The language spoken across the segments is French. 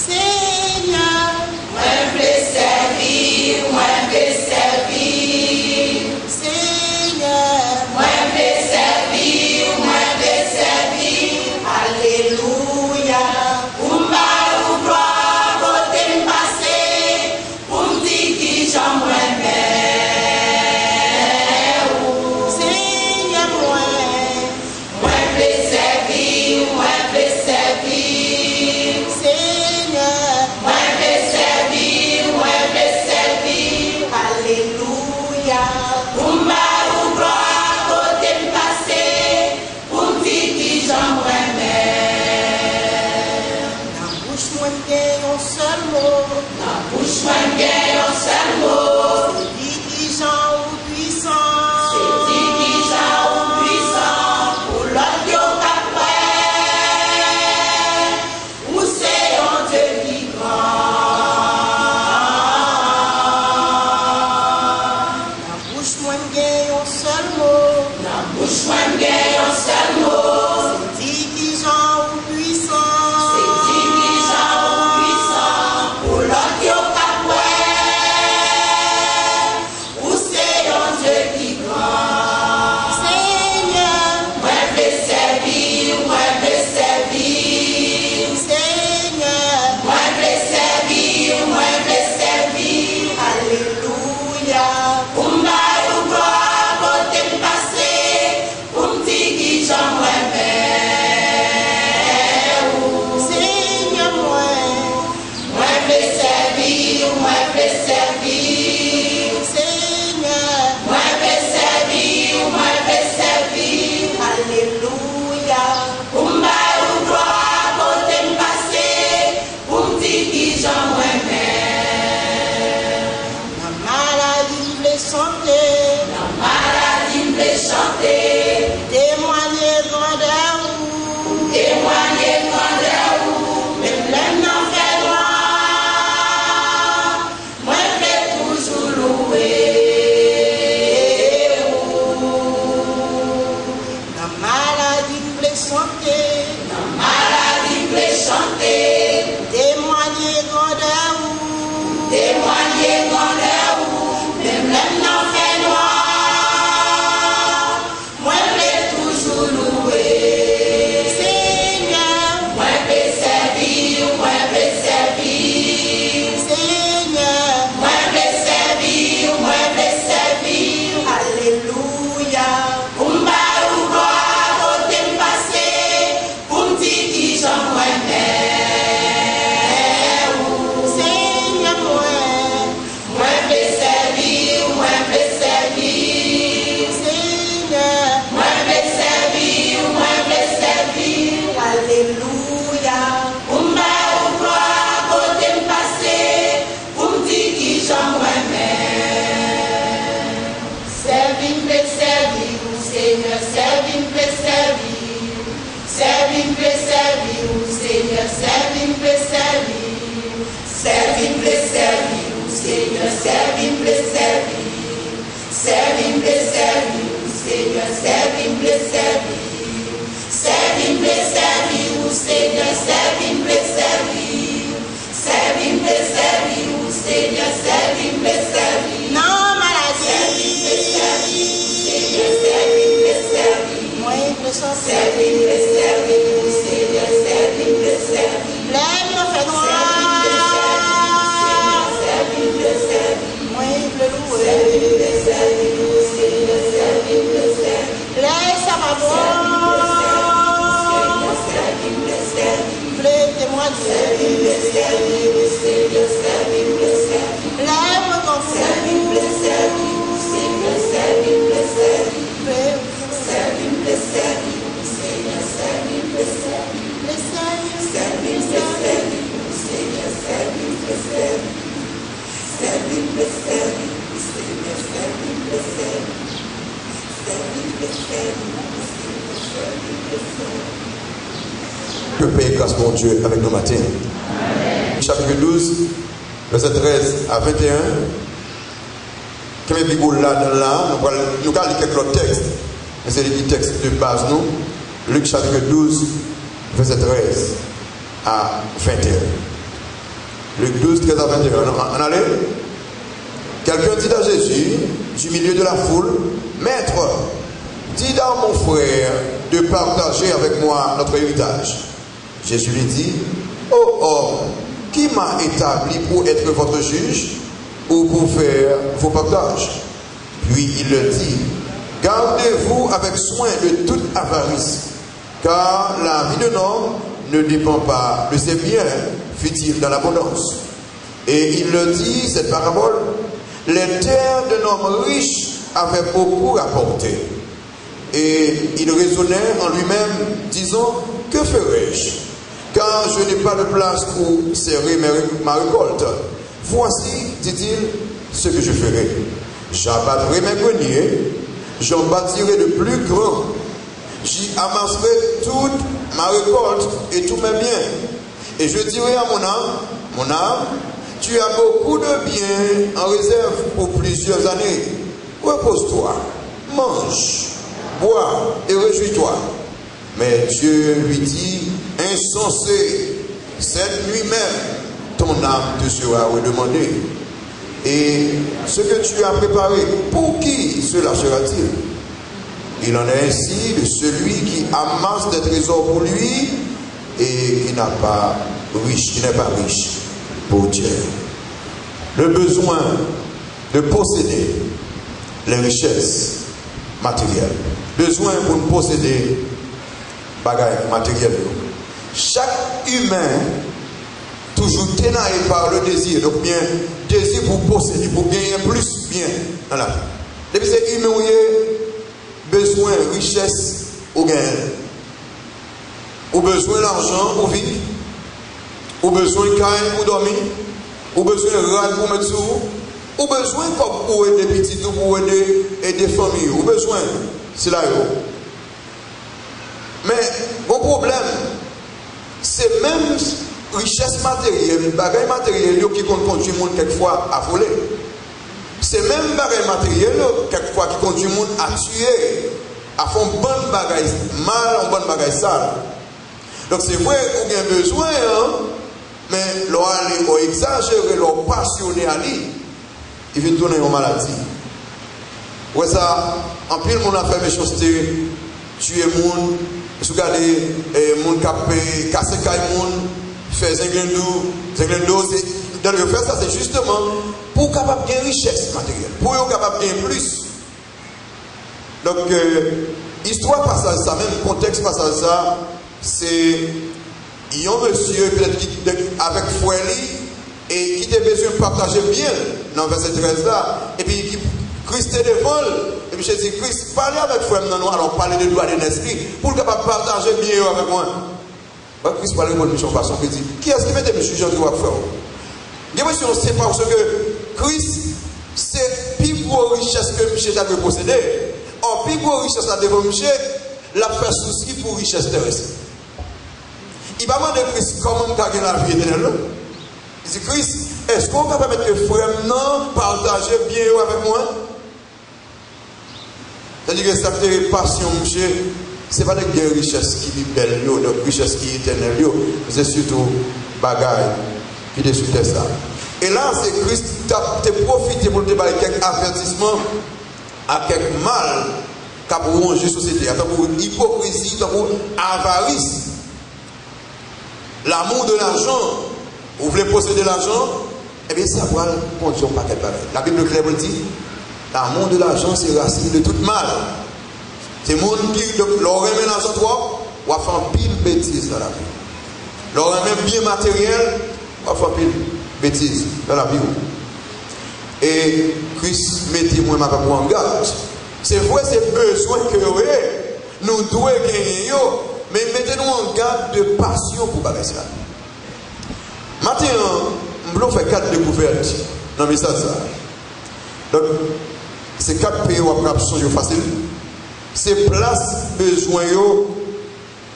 Seigneur, moi veux servir, moi veux servir. Seigneur, Moi veux servir, moi veux servir. Alléluia. Pour ma gloire, côté me passer, pour me dire qui j'en Seigneur, moi veux servir, moi veux servir. Seigneur, Moi veux servir, moi veux servir. Alléluia. Pour ma gloire, côté me passer, pour me dire qui j'en La bouche moi gagne un seul mot. La bouche moi gagne un seul mot. C'est dit qui Jean ou puissant. C'est dit qui Jean ou puissant. Pour l'autre qui au capet. Ou c'est un Dieu qui grand. La bouche moi gagne un seul mot. La bouche moi gagne un seul mot. C'est dit qui Jean ou puissant. C'est dit qui Jean ou puissant. Pour l'autre qui au capet. Ou c'est un Dieu qui grand. Seigneur, Moi veux servir, moi veux servir. Seigneur, Moi veux servir, moi veux servir. Alléluia. Pour ma gloire, côté me passer, pour me dire qui j'en Seigneur, moi veux servir, moi veux servir. Seigneur, Moi veux servir, moi veux servir. Alléluia. Pour ma gloire, côté me passer, pour me dire qui j'en La maladie me fait chanter, La maladie me fait chanter, témoigner grandeur ou témoigner grandeur ou, même l'homme n'en fait droit. Moi vais toujours louer. la maladie me fait chanter, La maladie me fait chanter, témoigner grandeur ou témoigner grandeur ou, même l'homme n'en fait droit. Moi vais toujours louer. Seigneur, Moi vais servir, moi vais servir. Seigneur, Moi vais servir, moi vais servir. Alléluia. Pour ma gloire, côté me passer, pour me dire qui j'en Seigneur, Moi vais servir, moi vais servir. Seigneur, Moi vais servir, moi vais servir. Alléluia. Pour ma gloire, côté me passer, pour me dire qui j'en Servir, me servir, Seigneur, servir, me servir. Servir, me servir, Seigneur, servir, me servir. Servir, me servir, Seigneur, servir, me servir. Servir, me servir, Seigneur, servir, me servir. Servir, me servir, Seigneur, servir, me servir. Servir, me servir, Seigneur, servir, me servir. Non, maladie. Moi, je peux chanter. Lève le fait noir. Moi, je peux louer. Laisse à ma voix. Fais-moi Dieu. Lève ton fou. Que paix et grâce mon Dieu avec nos matins. Chapitre 12, verset 13 à 21. Quand même, Bible là, nous allons lire quelques textes. Mais c'est les textes de base, nous. Luc chapitre 12, verset 13 à 21. Luc 12, 13 à 21. On allait. Quelqu'un dit à Jésus, du milieu de la foule, Maître, dis à mon frère de partager avec moi notre héritage. Jésus lui dit, ô homme, qui m'a établi pour être votre juge ou pour faire vos partages? Puis il le dit, gardez-vous avec soin de toute avarice, car la vie d'un homme ne dépend pas de ses biens, fut-il dans l'abondance. Et il le dit, cette parabole, les terres d'un homme riche avaient beaucoup rapporté. Et il raisonnait en lui-même, disant, que ferai-je? Car je n'ai pas de place pour serrer ma récolte. Voici, dit-il, ce que je ferai. J'abattrai mes greniers, j'en bâtirai de plus grands. J'y amasserai toute ma récolte et tous mes biens. Et je dirai à mon âme, tu as beaucoup de biens en réserve pour plusieurs années. Repose-toi, mange, bois et réjouis-toi. Mais Dieu lui dit, insensé, cette nuit même, ton âme te sera redemandée. Et ce que tu as préparé, pour qui cela sera-t-il? Il en est ainsi de celui qui amasse des trésors pour lui et qui n'est pas riche pour Dieu. Le besoin de posséder les richesses matérielles. Besoin pour nous posséder bagages matériels. Chaque humain toujours ténaillé par le désir. Donc bien, désir pour posséder, pour gagner plus bien dans la vie. Depuis c'est humain où il y a besoin de richesse ou gain. Ou besoin d'argent pour vivre. Ou besoin de caille pour dormir. Ou besoin de rad pour mettre sous. Ou besoin pour aider des petits ou pour aider des familles. Ou besoin, c'est là. Mais mon problème, c'est même richesse matérielle, bagaille matérielle qui conduit le monde quelquefois à voler. C'est même bagaille matérielle quelquefois qui conduit le monde à tuer, à faire une bonne bagaille mal, une bonne bagaille sale. Donc c'est vrai qu'on a besoin, hein, mais l'on exagère, l'on passionné à lui, il vient tourner en maladie. Ouais ça, en pile monde a fait méchanceté, tuer le monde, regarder le monde qui a cassé le monde, faire zinglendo, dans le fait ça c'est justement pour capable de gagner richesse matérielle, pour être capable de gagner plus. Donc histoire passage ça, même contexte passage ça, c'est un monsieur peut-être avec Foueli et qui a besoin de partager bien dans le verset 13 là, et puis qui Christ est devant, et puis je dis Christ, parlez avec Foueli non, alors parlez de droit de l'esprit pour le capable de partager bien avec moi. Christ parle de mission façon qui dit qui est-ce qui met des juges en droit faire? L'émotion c'est parce que Christ c'est plus gros richesse que Michel avait possédé. Or plus gros richesse là devant Michel, la fait souci pour richesse terrestre. Il va demander Christ comment gagner la vie éternelle. Il dit Christ, est-ce qu'on va permettre que frère non partager bien avec moi? C'est-à-dire que ça fait passion Michel. Ce n'est pas de richesse qui est belle, de richesse qui est éternelle, c'est surtout bagaille qui est sur ça. Et là, c'est Christ qui a profité pour te donner quelques avertissements à quelques mal qui a pour ranger la société, pour hypocrisie, pour avarice. L'amour de l'argent, vous voulez posséder l'argent, eh bien ça va conduire pas quelque part. La Bible claire dit, l'amour de l'argent c'est racine de toute mal. C'est les gens qui leur remet l'argent toi, ou à faire pile bêtise dans la vie. Leur remet bien matériel, ou à faire pile bêtise dans la vie. Et Christ mettez moi en garde. C'est vrai, c'est besoin que nous devons gagner, mais mettez-nous en garde de passion pour faire ça. Maintenant, nous allons faire 4 découvertes dans le message. Donc, ces 4 pays où après sont faciles. C'est place besoin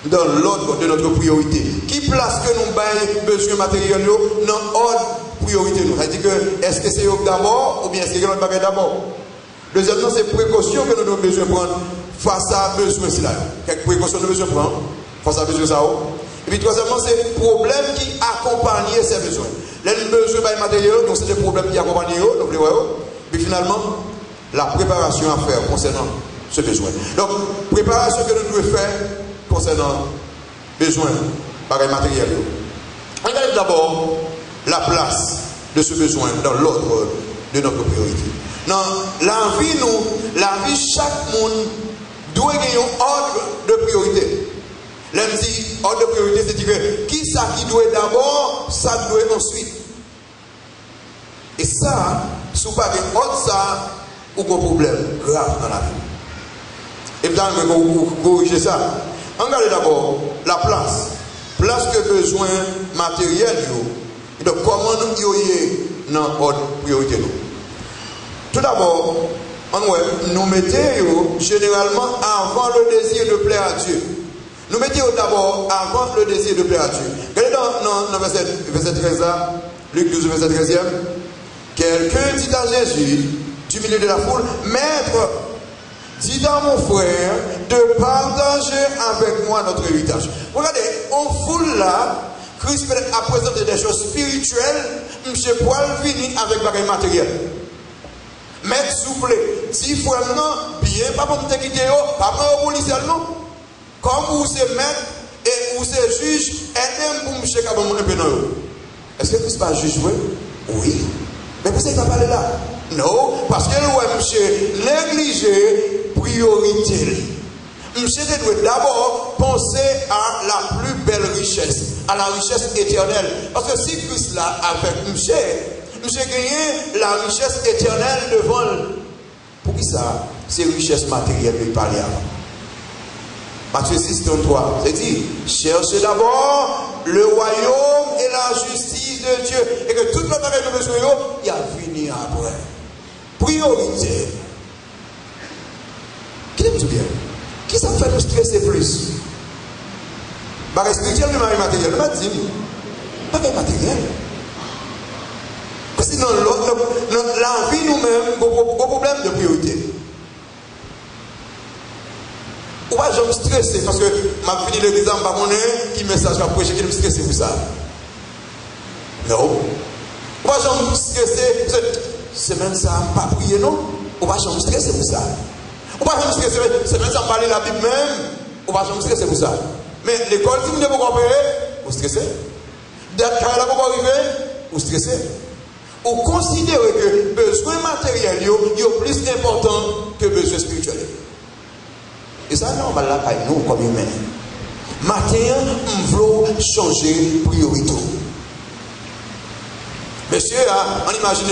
dans l'ordre de notre priorité. Qui place que nous avons besoin matériel dans l'ordre priorité? C'est-à-dire que est-ce que c'est d'abord ou bien est-ce que c'est notre bagage d'abord? Deuxièmement, c'est précaution que nous devons besoin prendre face à besoin. Quelques précautions nous devons prendre face à besoin ça. Et puis troisièmement, c'est le problème qui accompagne ces besoins. Les besoins matériels, donc c'est des problèmes qui accompagnent eux, donc puis finalement, la préparation à faire concernant ce besoin. Donc, préparation que nous devons faire concernant besoin par les matériels. Regardez d'abord la place de ce besoin dans l'ordre de notre priorité. Dans la vie, chaque monde doit gagner un ordre de priorité. L'un dit, ordre de priorité, c'est-à-dire qui ça qui doit d'abord, ça doit ensuite. Et ça, si vous n'avez pas ordre, ça, ou un problème grave dans la vie. Et puis, vous corrigez ça. Regardez d'abord la place. Place que besoin matériel, et donc comment nous y dans l'ordre de priorité. Tout d'abord, nous mettons généralement avant le désir de plaire à Dieu. Nous mettons d'abord avant le désir de plaire à Dieu. Regardez dans verset 13 là, Luc 12, verset 13e. Quelqu'un dit à Jésus, du milieu de la foule, Maître, dis à mon frère de partager avec moi notre héritage. Regardez, en foule là, Christ a présenté des choses spirituelles, M. Paul finit avec des matériels. Maître, s'il vous plaît, dis frère, non, bien, pas pour me quitter, pas pour me policier, non. Comme vous êtes maître et vous êtes juge, et même pour me chercher un peu non. Est-ce que Christ n'est pas juge, oui? Mais pourquoi il va parler là? Non, parce que monsieur négligé priorité. Monsieur doit d'abord penser à la plus belle richesse, à la richesse éternelle. Parce que si Christ là avec monsieur gagné la richesse éternelle devant lui. Pour qui ça? C'est richesse matérielle qu'il parlait avant. Matthieu 6, 33, c'est dit, cherchez d'abord le royaume et la justice de Dieu. Et que toute notre affaire de besoin, il y a fini après. Priorité. Qui aime tout bien? Qui ça fait nous stresser plus? Par spirituel, mais matériel. Pas matériel. Parce que dans la vie nous-mêmes, gros problème de priorité. Ou pas je me stresser parce que ma fille l'église en bas qui message à prêcher qui me stresser pour ça. Non. Ou pas je me stresser c'est même ça pas prier non. Ou pas je me stresser pour ça. Ou pas je me stresser c'est même ça parler la Bible même. Ou pas je me stresser pour ça. Mais l'école si vous ne pouvez pas payer, vous stressez. D'être là pour arriver, vous stressez. Ou considérez que besoin matériel est plus important que besoin spirituel. Et ça, non, on va là, nous, comme humains. Maintenant, on veut changer priorité. Monsieur, on imagine,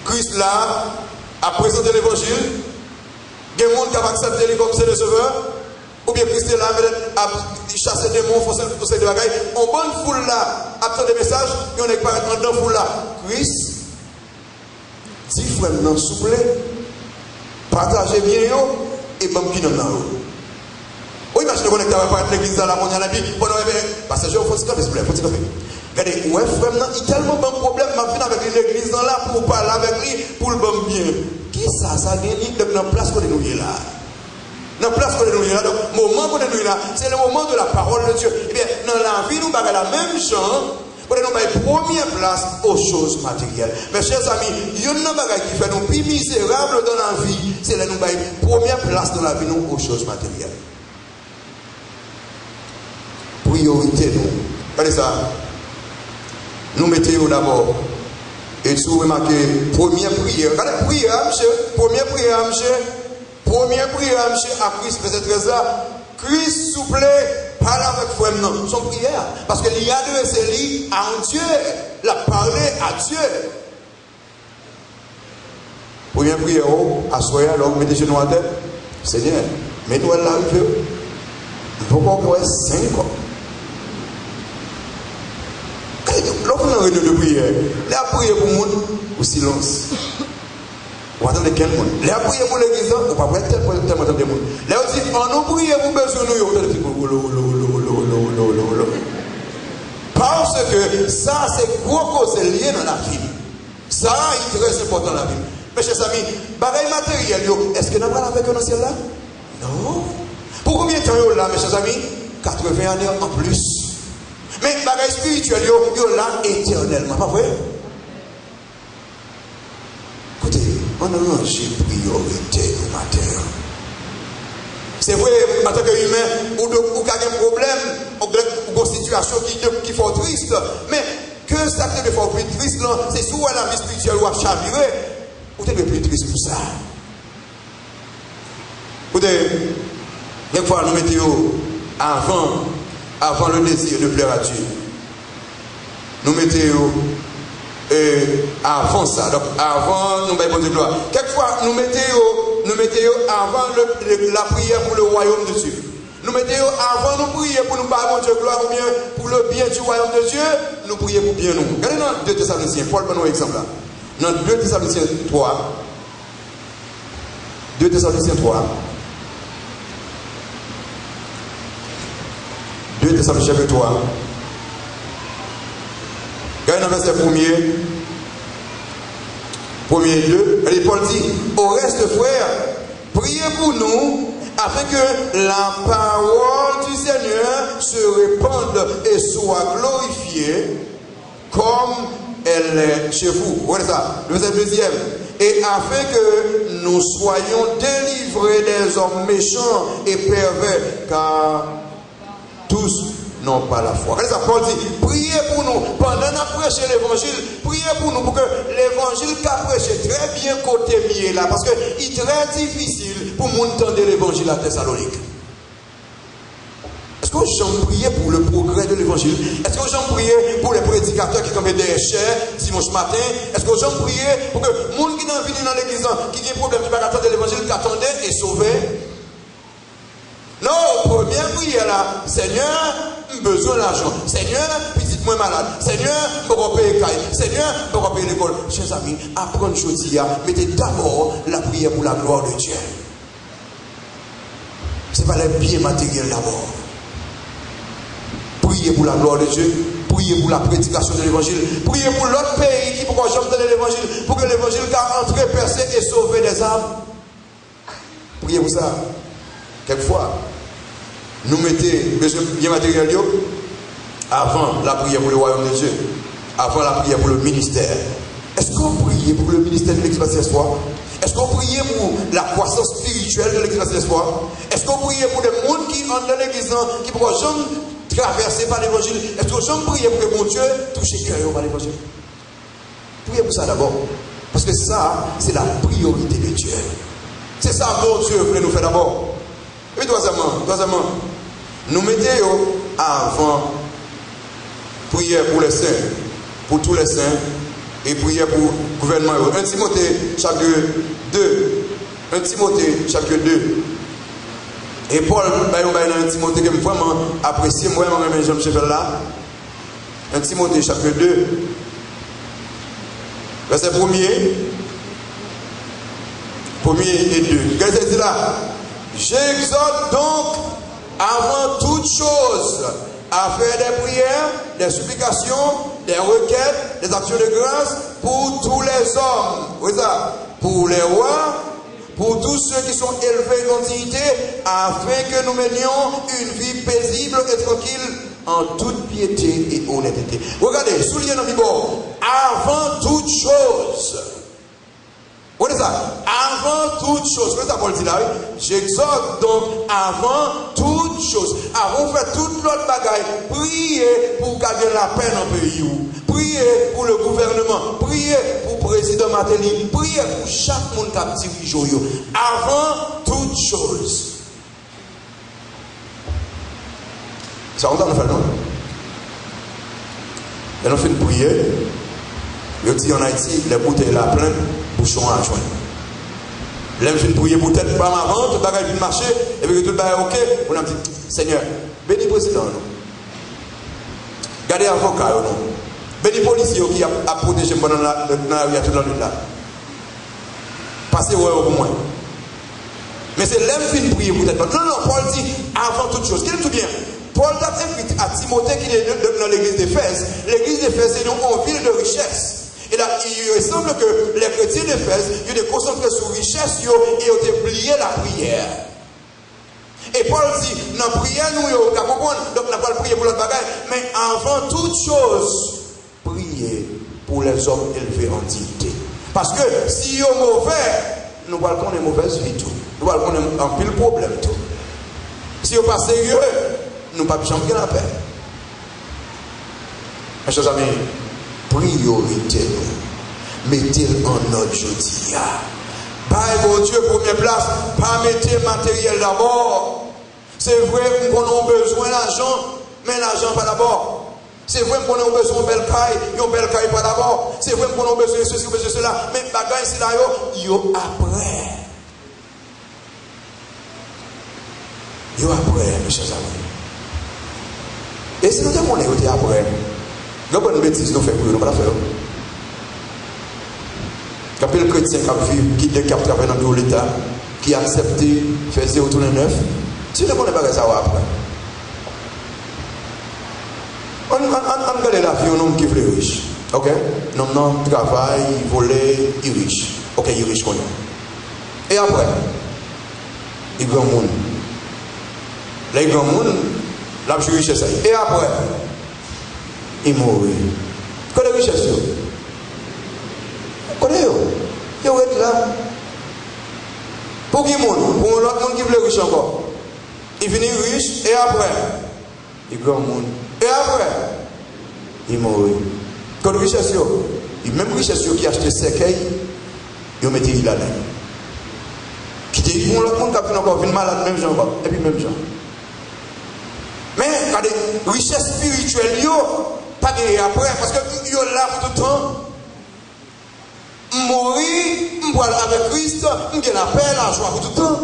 Christ là, a présenté l'évangile. Il y a des gens qui ont accepté lui comme c'est le sauveur. Ou bien Christ est là, a chassé des démons, fait ces deux bagailles. On bonne foule là, attend des messages, et on est pas dans la foule là. Christ, dit frère, non, s'il vous plaît, partagez bien, et bon, qui n'en a pas. Ou imaginez qu'on est à l'église dans la mondiale, parce que je faut s'il vous plaît, faut s'il vous plaît. Regardez, ouais, frère, il y a tellement de problèmes, ma vie avec l'église dans là pour parler avec lui, pour le bon bien. Qui ça gagne dans la place qu'on est nous là? Dans la place qu'on est nous là, donc, le moment qu'on est nous là, c'est le moment de la parole de Dieu. Eh bien, dans la vie, nous avons la même chose. Pour nous mettre première place aux choses matérielles. Mes chers amis, il y a une chose qui fait nous plus misérables dans la vie, c'est de nous mettre première place dans la vie nous aux choses matérielles. Priorité nous. Regardez ça. Nous mettons d'abord. Et si vous remarquez, première prière. Regardez, prière, monsieur. Première prière, monsieur. Première prière, monsieur, à Christ, verset 13 là. Christ, s'il vous plaît. Parle avec frère, non, son prière. Parce qu'il y a de ses lits à un Dieu. Il a parlé à Dieu. Première prière, assoyez alors, mettez genoux à terre. Seigneur, mets-nous là, il faut qu'on ait 5 ans. Lorsqu'on a une réunion de prière, il a prié pour le monde au silence. Vous attendez quel monde? Il a prié pour l'église, on ne peut pas prendre tellement de monde. Là aussi, on nous prie pour besoin de nous. Parce que ça, c'est gros c'est lié dans la vie. Ça, il est très important dans la vie. Mes chers amis, bagaille matériel, est-ce que nous avons avec eux dans ce ciel là? Non. Pour combien de temps là, mes chers amis? 80 années en plus. Mais les bagages spirituels, ils sont là éternellement. Pas vrai? Écoutez, on a rangé priorité au matin. C'est vrai, en tant qu'humain, ou qu'il y a un problème, ou une situation qui est fort triste, mais que ça te fait fort plus triste, c'est soit la vie spirituelle ou à chavirer, ou tu es plus triste pour ça. Écoutez, des fois nous mettons avant le désir de plaire à Dieu. Nous mettons avant ça, donc avant nous mettons de gloire. Quelquefois nous mettons avant la prière pour le royaume de Dieu. Nous mettons avant nous prier pour nous parler de gloire ou bien pour le bien du royaume de Dieu, nous prions pour bien nous. Regardez dans 2 Thessaloniciens, Paul prend un exemple là. Dans 2 Thessaloniciens 3, 2 Thessaloniciens 3, 2 Thessaloniciens 3, regardez dans le verset 1er 2, et Paul dit, au reste frères, priez pour nous, afin que la parole du Seigneur se répande et soit glorifiée comme elle est chez vous. Voilà ça. Le verset 2e. Et afin que nous soyons délivrés des hommes méchants et pervers, car tous n'ont pas la foi. Regardez ça, Paul dit, priez pour nous. Pendant qu'on prêche l'évangile, priez pour nous pour que l'évangile qu'a prêché très bien côté mieux là. Parce que il est très difficile pour nous entendre l'évangile à Thessalonique. Est-ce que j'en priais pour le progrès de l'évangile? Est-ce que j'en priais pour les prédicateurs qui tombent des chairs dimanche matin? Est-ce que j'en priais pour que les gens qui sont venus dans l'église, qui ont un problème de bagatelle de l'évangile, qui attendaient et sauvés? Non, première prière là, Seigneur, besoin d'argent. Seigneur, petite-moi malade. Seigneur, je vais payer caille. Seigneur, je vais payer l'école. Chers amis, apprenez chose, mettez d'abord la prière pour la gloire de Dieu. Ce n'est pas les biens matériels d'abord. Priez pour la gloire de Dieu. Priez pour la prédication de l'évangile. Priez pour l'autre pays qui pourra jamais donner l'évangile. Pour que l'évangile ait entré, percé et sauvé des âmes. Priez pour ça. Quelquefois, nous mettons les biens matériels avant la prière pour le royaume de Dieu, avant la prière pour le ministère. Est-ce qu'on prie pour le ministère de l'Église Baptiste d'Espoir? Est-ce qu'on prie pour la croissance spirituelle de l'Église Baptiste d'Espoir? Est-ce qu'on prie pour des gens qui entrent dans l'Église, qui ne pourront jamais traverser par l'Évangile? Est-ce qu'on jamais prie pour que mon Dieu touche le cœur par l'Évangile? Priez pour ça d'abord. Parce que ça, c'est la priorité de Dieu. C'est ça, mon Dieu, voulait nous faire d'abord. Et troisièmement, nous mettons avant prière pour les saints, pour tous les saints, et prière pour le gouvernement. 1 Timothée chapitre 2. 1 Timothée chapitre 2. Et Paul, dans 1 Timothée que je vraiment apprécié, moi, je me suis là. 1 Timothée chapitre 2. Verset 1er et 2. Qu'est-ce que c'est là? J'exhorte donc avant toute chose à faire des prières, des supplications, des requêtes, des actions de grâce pour tous les hommes. Oui, ça. Pour les rois, pour tous ceux qui sont élevés en dignité, afin que nous menions une vie paisible et tranquille en toute piété et honnêteté. Regardez, soulignez dans le Bible, avant toute chose. Vous voyez ça? Avant toute chose. Qu'est-ce que Paul dit là? J'exhorte donc avant toute chose. Avant de faire toute l'autre bagaille, priez pour gagner la paix dans le pays. Priez pour le gouvernement. Priez pour le président Matéli. Priez pour chaque monde qui dirige. Avant toute chose. Ça, on va faire non? Et on fait une prière. Je dis en Haïti, les bouteilles là plein. Bouchon à joindre. Là, je viens prier pour tête, pas ma vente, tout le bagage vient marcher, et puis tout le bagage ok, on a dit, Seigneur, bénis président, gardez avocat, bénis policier qui a protégé pendant la vie à toute la nuit là. Passez ouais au moins. Mais c'est l'homme qui vient prier pour tête. Non, Paul dit, avant toute chose, qu'il est tout bien. Paul t'a invité à Timothée qui est dans l'église d'Éphèse. L'église d'Éphèse, c'est une ville de richesse. Et là, il semble que les chrétiens d'Éphèse, ils étaient concentrés sur la richesse et ils ont oublié la prière. Et Paul dit, dans la prière, nous, vous comprenez, donc nous allons prier pour l'autre bagaille, mais avant toute chose, priez pour les hommes élevés en dignité. Parce que si vous êtes mauvais, nous allons connaître une mauvaise vie tout. Nous allons connaître un pile problème tout. Si vous n'êtes pas sérieux, nous ne pouvons pas jamais la paix. Mes chers amis, priorité, mettez-le en ordre jeudi. Bye, mon Dieu, première place, pas mettre matériel d'abord. C'est vrai qu'on a besoin d'argent, mais l'argent pas d'abord. C'est vrai qu'on a besoin de belle caille pas d'abord. C'est vrai qu'on a besoin de ceci, besoin de cela, mais bagaille c'est là, yo après. Yo après, mes chers amis. Et si nous demandons après, nous avons une bêtise, nous faisons pour nous, nous ne pouvons pas faire. Quand le chrétien qui a travaillé dans l'État, qui a accepté de faire 0,9, si nous ne pouvons pas ça après. On regarde la vie, un homme qui veut riche. Ok? Non, travail, voler, il est riche. Ok, il est riche qu'on est. Et après, il est grand monde. Les grands monde, la richesse. Et après, il mourit. Quelle est la richesse? Il est là. Pour qui monde? Pour l'autre monde qui veut riche encore. Il finit riche et après, il est grand monde. Et après, il mourit. Quelle richesse? Même richesse qui a acheté cercueil, il met il là. Qui dit, pour l'autre monde qui a fait encore une malade, même genre. Et puis même genre. Mais, regardez, richesse spirituelle, pas de après, parce que yo là tout le temps. Mourir, avec Christ, on a la paix, la joie tout le temps.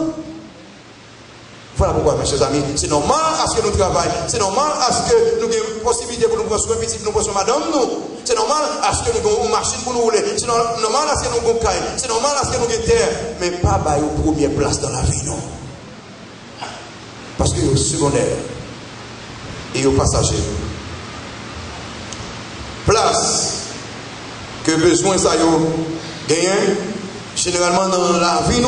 Voilà pourquoi, mes chers amis, c'est normal à ce que nous travaillons, c'est normal à ce que nous ayons une possibilité pour nous prendre soin petit, nous prendre soin madame, nous. C'est normal à ce que nous ayons une machine pour nous rouler, c'est normal à ce que nous ayons une caille, c'est normal à ce que nous ayons une terre, mais pas aux première place dans la vie, non. Parce que c'est secondaire et au passager. Place que besoin ça gagne généralement dans la vie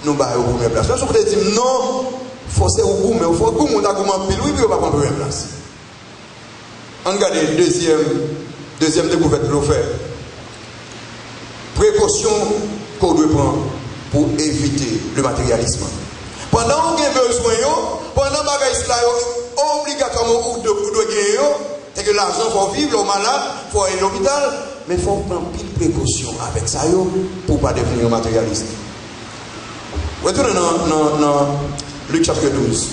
nous baillons aux première place. Je vous dis non, forcer au goût, mais il faut que nous ayons pile oui, puis on va prendre première place. On regarde deuxième découverte que nous faisons. Précaution qu'on doit prendre pour éviter le matérialisme. Pendant qu'on a besoin, pendant que nous avons obligatoirement ou de gagner, c'est que l'argent faut vivre, le malade, il faut aller à l'hôpital, mais il faut prendre pile précaution avec ça pour ne pas devenir matérialiste. Retournez dans Luc chapitre 12.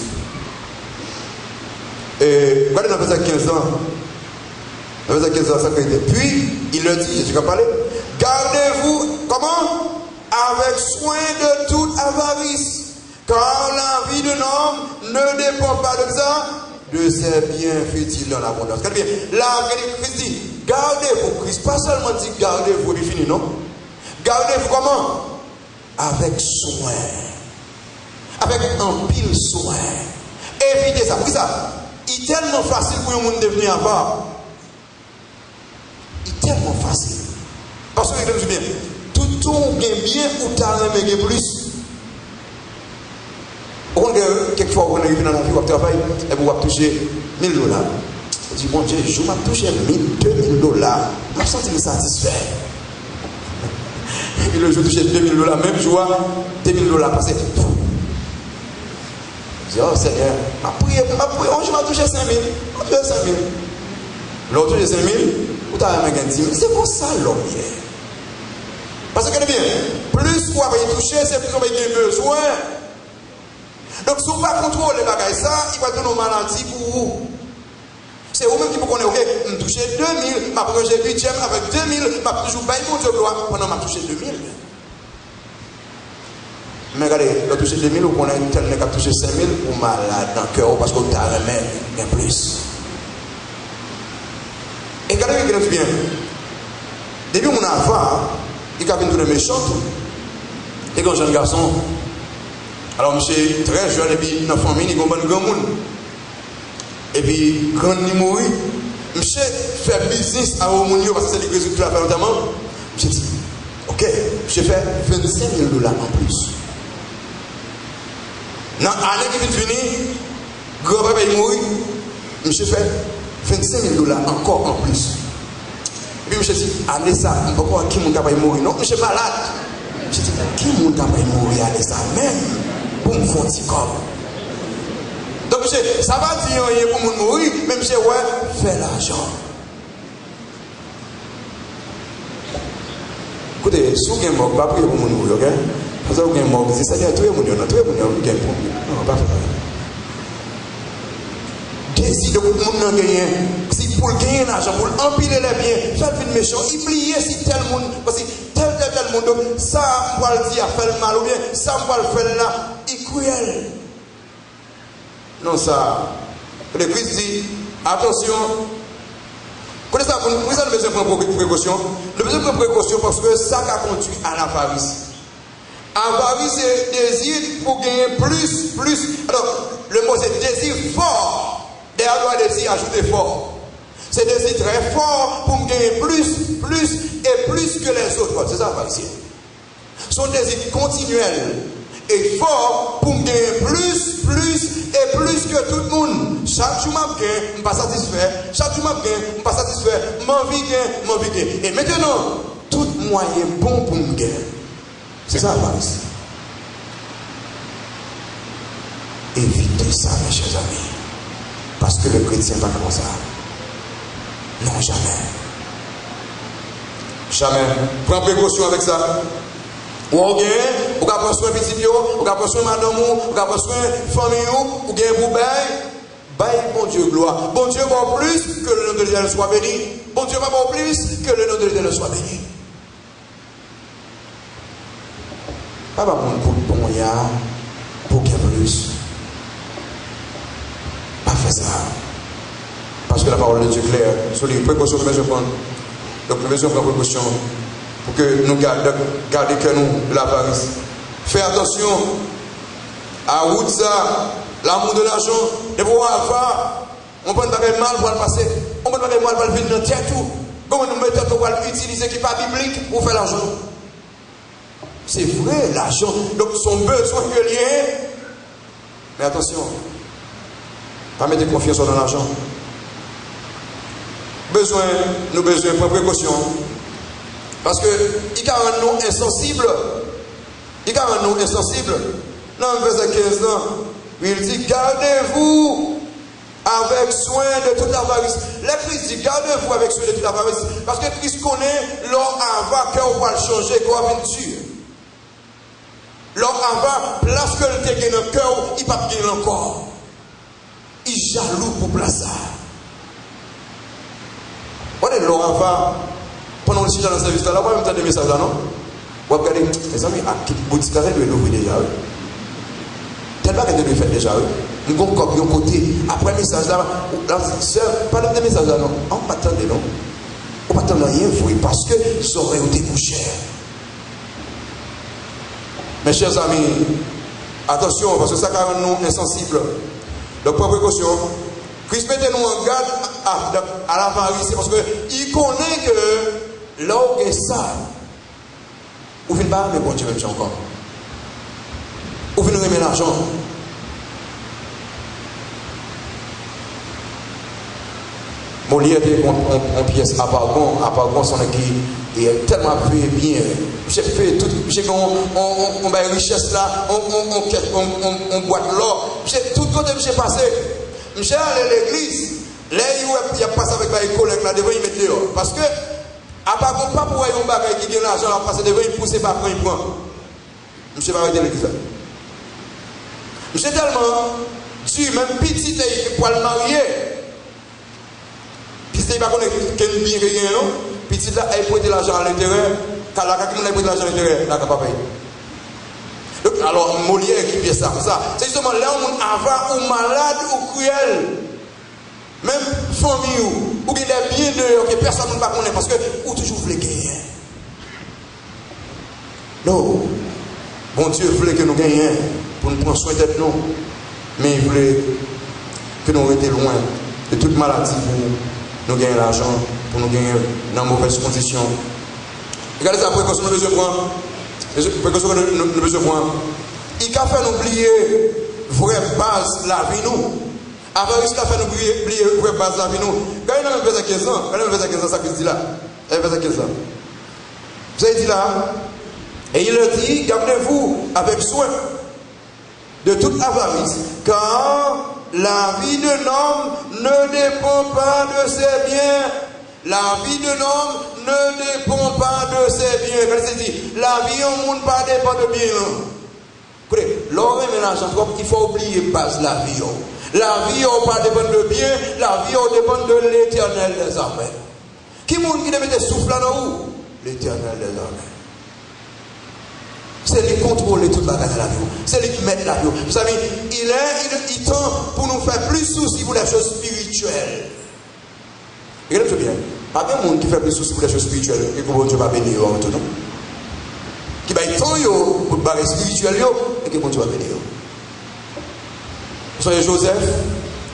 Et regardez dans le verset 15 ans. Dans le verset 15 ans, ça fait. Puis, il le dit, Jésus a parlé, gardez-vous, comment? Avec soin de toute avarice. Car la vie d'un homme ne dépend pas de ça, de ses biens futiles dans l'abondance. Regardez bien, là, Christ dit, gardez-vous. Christ pas seulement dit gardez-vous, il finit, non? Gardez-vous comment? Avec soin. Avec un pile soin. Évitez ça. Pourquoi ça? Il est tellement facile pour un monde de devenir avare. Il est tellement facile. Parce que, je dis bien, tout gagne bien ou t'as aimé plus. Quelquefois, vous arrivez dans la vie, vous travaillez et vous avez touché $1000. Vous dites, bon Dieu, je vais toucher $2,000. Je me sens satisfait. Et puis le jour où touché $2,000, même jour, $2,000 passé. Je dis, oh Seigneur, après, je vais toucher 5,000. Je vais toucher 5,000. L'autre touché 5,000, vous avez gagné 10 000. C'est comme ça l'homme. Parce que, bien, plus vous avez touché, c'est plus vous avez besoin. Donc, si vous ne pouvez pas contrôler les bagages, ça, il va donner une maladie pour vous. C'est vous-même qui vous connaissez, ok, je me touche 2000, ma projet 8e avec 2000, ma toujours bail mon Dieu gloire pendant ma touché 2000. Mais regardez, le toucher 2000, vous connaissez tel n'est qu'à toucher 5000, vous malade dans le cœur parce que vous avez bien plus. Et regardez bien, bien. Depuis mon avant, il y a une tournée méchante. Et quand jeune garçon, alors monsieur très jeune, et puis dans la famille, il y a un grand monde. Et puis, quand il mourit, monsieur fait business à Omonio parce que c'est l'église qui l'a fait notamment. Monsieur dit, ok, je fais $25 000 en plus. Dans l'année qui vient de venir, grand-papa est mort, monsieur fait 25 000 $ encore en plus. Et puis monsieur dit, année ça, je ne sais pas qui est mort. Non, monsieur malade. Je dis, qui est mort année ça même pour me faire un petit corps. Donc monsieur, ça va dire rien pour me mourir, mais monsieur, ouais, fais l'argent. Écoutez, si vous avez un mort, pas prier pour me mourir, ok? Parce que vous avez un mort, vous dites, c'est-à-dire, tout le monde, vous avez un problème. Non, pas faire. Si le monde n'a gagné, si pour gagner l'argent, pour empiler les biens, faites une méchant, oubliez si tel monde, parce que tel monde, ça, on va le dire, fait le mal, ou bien ça, on va le faire là, il est cruel. Non, ça, le Christ dit, attention, connaissez ça, vous avez besoin de prendre précaution. Le besoin de prendre précaution parce que ça a conduit à l'avarice. Avarice, c'est désir pour gagner plus. Alors, le mot c'est désir fort. Derrière le désir, ajouter fort. C'est désir très fort pour gagner plus et plus que les autres. C'est ça, avarice. Son désir continuel et fort pour gagner plus et plus que tout le monde. Chaque jour, je ne suis pas satisfait. Chaque jour, je ne suis pas satisfait. Je gagne. Et maintenant, tout moyen bon pour me gagner. C'est ça, avarice. Évitez ça, mes chers amis. Parce que le chrétien n'est pas comme ça. Non, jamais. Jamais. Prends précaution avec ça. Ou on gagne, ou on prend soin de petit, ou on prend soin de madame, ou on prend soin de famille, ou gagne pour bail, bon Dieu, gloire. Bon Dieu va plus que le nom de l'Éternel soit béni. Bon Dieu va plus que le nom de l'Éternel soit béni. Pas pour bon ya, pour qu'il y ait plus. Pas faire ça. Parce que la parole de Dieu est claire. Sur les précautions que je prends. Donc, nous devons prendre précaution pour que nous gardions que nous de l'avarice. Fais attention à route ça, l'amour de l'argent. De pouvoir avoir, on peut pas mal pour le passer. On peut pas mal pour le venir dans la tête. Comment nous mettons pour utiliser qui n'est pas biblique pour faire l'argent. C'est vrai, l'argent. Donc, son besoin que lié. Mais attention, pas mettre confiance dans l'argent. Nous besoin de prendre précaution. Parce que, il y a un nom insensible. Il y a un nom insensible. Dans le verset 15, il dit, gardez-vous avec soin de toute avarice. Le Christ dit, gardez-vous avec soin de toute avarice. Parce que Christ connaît l'homme avant qu'on va le changer, qu'on va venir. L'homme avant, place que le tégué dans le cœur, il ne peut pas gagner encore. Il jaloux pour placer ça. On est l'homme avant, pendant le sujet dans le service là, on va même des messages là, non? On va regarder, mes amis, à qui boutique carré doit l'ouvrir déjà. Tellement qu'elle doit le faire déjà. Nous avons comme un côté, après le message là, pas de message là, non? On ne va pas attendre, non? On ne va pas attendre rien, parce que ça aurait été plus cher. Mes chers amis, attention, parce que ça rend nous insensibles. Donc, prends précaution. Christ mettez-nous en garde à l'avarice, parce qu'il connaît que là où il est ça, ou il ne va pas, mais bon Dieu, même encore. Ou il nous remet l'argent. Mon lit était en pièce à Pargon, son qui est tellement bien. J'ai fait tout, j'ai on va richesse là, on boite l'or. J'ai tout côté j'ai passé. J'ai allé à l'église. Là, il y a passé avec ma collègue là devant il met dehors. Parce que à Pargon, pas pour un bagage qui gagne l'argent là, passer devant il pousse pas quand il prend. Je vais arrêter l'église là. J'ai tellement tu même petit pour le marier. Petit il va connaître quel bien rien non. Petit là il prête l'argent à l'intérieur. Quand la quelqu'un a prêté l'argent à l'intérieur, là pas payer. Donc alors Molière qui fait ça, c'est justement là où on avant ou malade ou cruel. Même famille ou il est bien dehors que personne ne va connaître parce que ou toujours voulait gagner. Non. Bon Dieu voulait que nous gagnions pour nous prendre soin de nous. Mais il voulait que nous restions loin de toute maladie pour nous gagner l'argent, pour nous gagner dans de mauvaises conditions. Regardez ça, précaution que nous devons prendre. Précaution que nous devons prendre. Il a fait oublier vraie base la vie nous. Avarice la fait nous oublier vraie base la vie nous. Quand il a fait 15 ans, ça qu'il dit là. Il a fait 15 ans. Vous avez dit là, et il a dit, gardez-vous avec soin de toute avarice, car la vie d'un homme ne dépend pas de ses biens. La vie d'un homme ne dépend pas de ses biens. Quand il dit, la vie au monde ne dépend de biens. Écoutez, l'or et l'argent, il faut oublier base la vie. La vie n'a pas dépend de biens, la vie dépend de l'Éternel des armées. Qui est-ce qui met des souffles là où? L'Éternel des armées. C'est lui qui contrôle toute la vie. C'est lui qui met la vie. Vous savez, il tend pour nous faire plus souci pour les choses spirituelles. Regardez bien. Pas bien monde qui fait plus souci pour les choses spirituelles et que bon Dieu va bénir en tout, non? Qui va être temps pour le barrer spirituel et que bon Dieu va bénir. Vous savez, Joseph,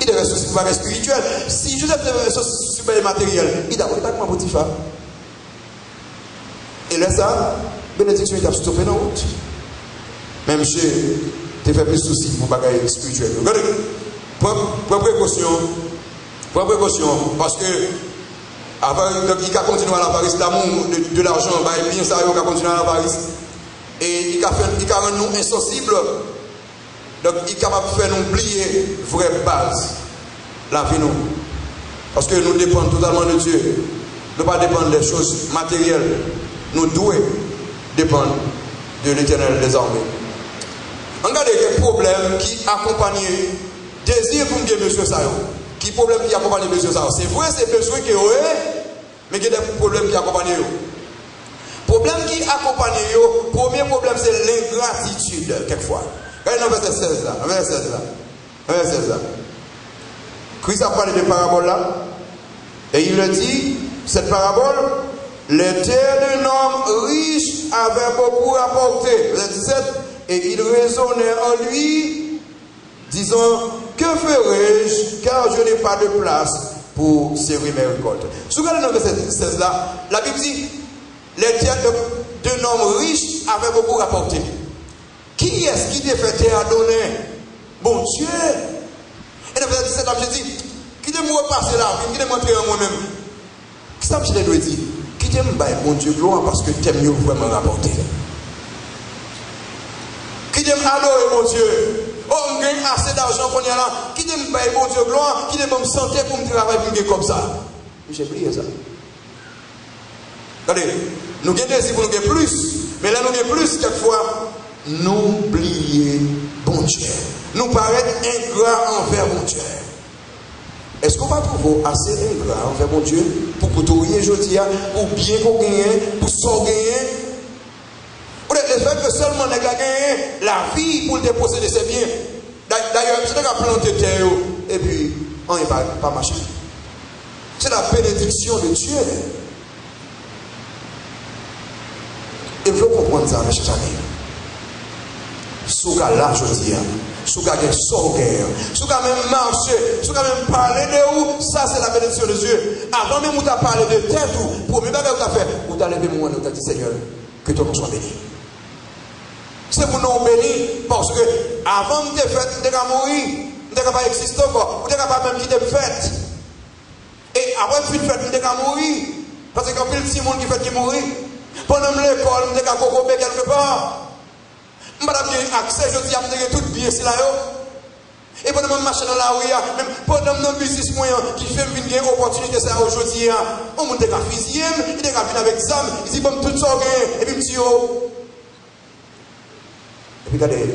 il devait souci pour le barrer spirituel. Si Joseph devait souci pour le matériel, il d'abord pas comment Potiphar. Et là, ça, bénédiction, il a stoppé dans la route. Même si tu fait plus de soucis pour le bagage spirituel. Regardez, prends précaution, parce que avant, il a continué à l'avarice, l'amour de l'argent, bien ça, il a continué à l'avarice. Et il a rendu nous insensibles. Donc, il est capable de faire nous oublier vraie base, la vie nous. Parce que nous dépendons totalement de Dieu. Nous ne pas dépendre des choses matérielles. Nous devons dépendre de l'Éternel des armées. Regardez les problèmes qui accompagnent désir pour me monsieur Sayo. Qui problème qui accompagne monsieur Sayo? C'est vrai, c'est besoin qu'il y ait, mais il y a des problèmes qui accompagnent. Problème qui accompagne, premier problème c'est l'ingratitude, quelquefois. Regardez dans verset 16 là. Verset 16 là. Christ a parlé de parabole là. Et il le dit, cette parabole, les terres d'un homme riche avaient beaucoup rapporté. Verset 17. Et il raisonnait en lui, disant, que ferai-je, car je n'ai pas de place pour servir mes récoltes. Si vous regardez dans verset 16 là, la Bible dit, les terres d'un homme riche avaient beaucoup rapporté. Qui est-ce qui t'a fait terre à donner? Bon Dieu. Et dans verset 17, je dis, qui t'a repasser la vie, qui t'a montré en moi-même? Qui ça je dois dire? Qui t'a me bon Dieu gloire parce que t'aimes mieux vraiment rapporter. Qui t'aime adorer mon Dieu? Oh, on gagne assez d'argent qu'on y a là. Qui t'aime bon Dieu gloire? Qui t'aime me santé pour me travailler comme ça? J'ai oublié ça. Regardez, nous gagnons des pour nous gagner plus. Mais là, nous gagnons plus, quelquefois, nous oublions bon Dieu. Nous paraître ingrats envers mon Dieu. Est-ce qu'on va trouver assez ingrat envers mon Dieu pour que tout rien aujourd'hui, pour bien qu'on gagne, pour s'en gagner? Le fait que seulement on a gagné la vie pour le déposséder ses biens. D'ailleurs, je n'ai planté terre et puis on n'est pas marché. C'est la bénédiction de Dieu. Et vous comprenez ça, mes chers amis. Si vous avez là, je dis, si vous avez sorgueur, si vous avez même marché, si vous avez même parlé de où, ça c'est la bénédiction de Dieu. Avant même vous avez parlé de tête, pour me faire, vous avez levé mon nom, vous avez dit, Seigneur, que ton nom soit béni. C'est pour nous bénir, parce que avant de faire, vous avez mourir, vous n'avez pas existé encore, vous n'avez pas même quitter le fait. Et après une fête, vous n'avez mourir, parce qu'il y a un petit monde qui fait qui mourir. Pendant l'école, vous n'avez pas quelque part. Madame, j'ai accès, je dis, vous tout bien, c'est là. Et pendant que je marche dans la rue, même pendant mon business moyen qui fait une opportunité ça aujourd'hui, on monte un fusil, il est venu avec ça, il dit, bon, tout ça, et puis, monsieur. Et puis, regardez,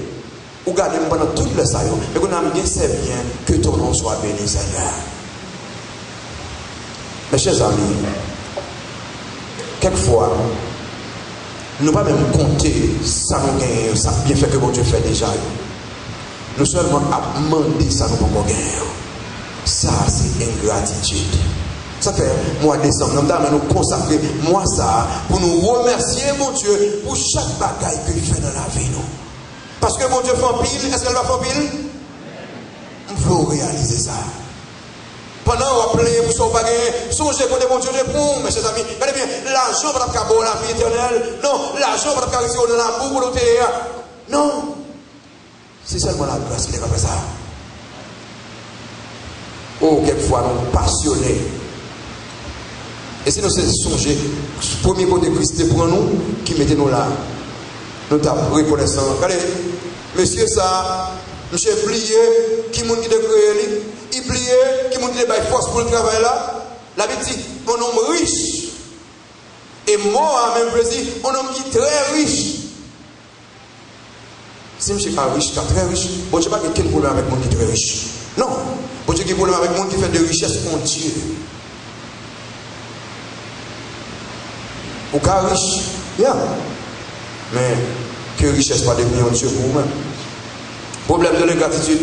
vous regardez pendant tout le saillot, et vous avez bien, c'est bien que ton nom soit béni, Seigneur. Mes chers amis, quelquefois, nous ne pouvons pas même compter ça nous gagne, ça bien fait que bon Dieu fait déjà. Nous seulement à demander ça nous pouvons gagner. Ça c'est ingratitude. Ça fait mois de décembre, nous consacrer moi ça pour nous remercier mon Dieu pour chaque bagaille qu'il fait dans la vie. Nous. Parce que mon Dieu fait en pile, est-ce qu'elle va faire en pile? Il faut réaliser ça. Pendant qu'on va plaire pour son bagage, songez qu'on est mon Dieu de bon, mes chers amis. Regardez bien, l'argent va pas avoir la vie éternelle. Non, l'argent va pas rester dans la boue pour l'autre. Non. C'est seulement la grâce qui est comme ça. Oh, quelquefois, nous passionnés. Et si nous songeons, le premier côté Christ pour nous, qui mettez nous là, nous sommes reconnaissants. Regardez, monsieur, ça, monsieur plié, qui m'a dit de créer, il plié, qui m'a dit de force pour le travail là. La Bible dit, un homme riche. Et moi, même, je dis, un homme qui est très riche. Si je ne suis pas riche, très riche, bon, je n'ai pas quel problème avec moi qui est très riche. Non. Bon, j'ai un problème avec moi qui fait de richesse pour Dieu. Ou cas riche, bien. Mais que richesse pas devenir un Dieu pour vous-même. Problème de l'ingratitude.